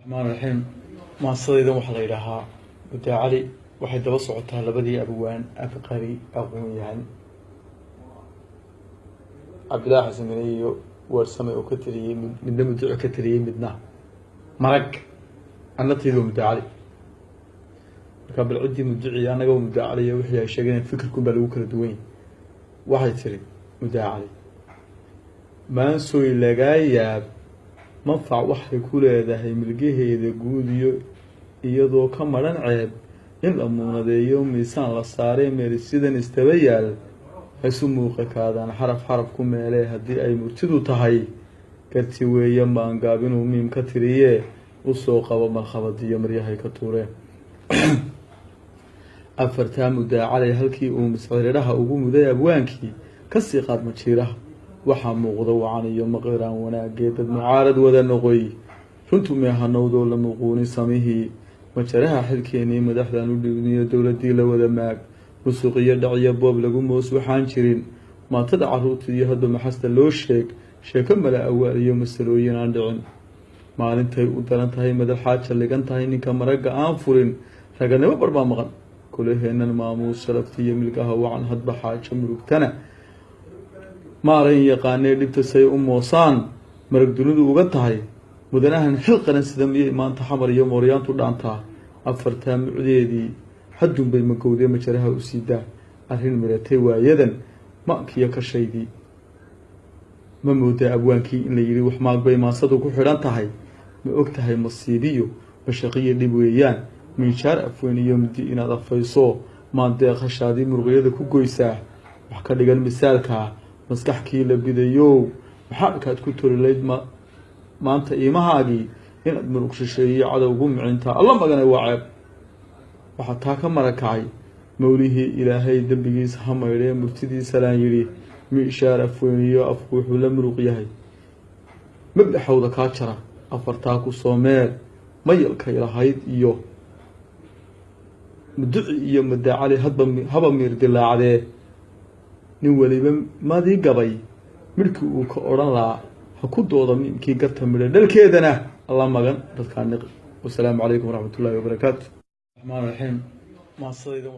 الرحمن الرحيم ما صيدا وحلا إلها وتعالي واحد بصعتها لبدي أبوان أفقري أقوم يعني عبد الله حسن غنيو ورسمي وكتري من دم دع كتري مدنا مرق أنا تيجو مدعالي قبل عدي مدعي أنا جو مدعالي وحيا شجعين فكركم بالوكر دوين واحد تري مدعالي ما نسوي لجايب منفع وحي كوleedahay milgaheeda guud iyadoo ka maran ceeb in la muunadeeyo miisaan la saaray meelisidan istaba yaal isu muuqaadaan xaraf ku meelay hadii ay murtidu tahay karti weeye maangaab inuu miim ka tiriye u soo qabo marxabadiyo maryahay ka tuureen afarta mudaacalay halkii uu mas'uuliyadaha ugu muday abwaankii ka sii qaad ma jiraa waxaa muuqda wacan iyo maqiraan wanaaggeed dad mucaarad wada noqoy runtu meehanowdoo la muquuni samihii majaraha xilkeenii madaxdan u dhigniyo dowladii la wada maag musuq iyo dhaciyo boob lagu moos waxaan jirin maatada caruurta iyo hadba maxasta loo sheeko mala awaal iyo masalooyin aan dhicin maalintay u daran tahay madax xaaja ligan tahay ninka maragga aan furin raganimo barbaa maqan kulaheennan maamuus sharafti iyo milkaha wacan hadba xaajo murugtana maaran yaqaanee dhibta say u moosaan marag dunidu uga tahay mudanahan xil qaran sida miyay maanta xamar iyo mooryaantu dhaantaa afartaa mucdeedii hadduunbay magowdee majaraha u siidaa arrin miratay waayadan maankiyo kashaydii ma moodaa abwaankii in la yidhi wax maagbay maasadu ku xidhan tahay ma og tahay masiibiyo bashaqiyo dhib weeyaan minshaar afweyn iyo mudi inaad afayso maandeeqashaadii muruqyada ku goysaa wax ka dhigan misaalkaa maskaxkii la bidayow maxaadkaad ku tolilayd maanta iimahaagii inaad muruq shisheeye cadowgu micintaa alla magana waa ceeb waxaa taa ka marakacay mawlihii ilaahay dembigiisa ha maydhee murtidiisalaan yidhi miishaar afweyniyo afku wuxuu la muruq yahay mabdaxowda kaa jara afartaa ku soo meel mayalkay lahayd iyo muduci iyo madaacali haba miir dilaacdee nin waliba madii gabay midkii uu ka odhan lahaa ha ku dooda miimkii garta midha dhalkeedana alla magan dadkaa niqi wasalaamu calaykum waraxmatullaahi wabarakaatu الرحمن الرحيم ما صيدا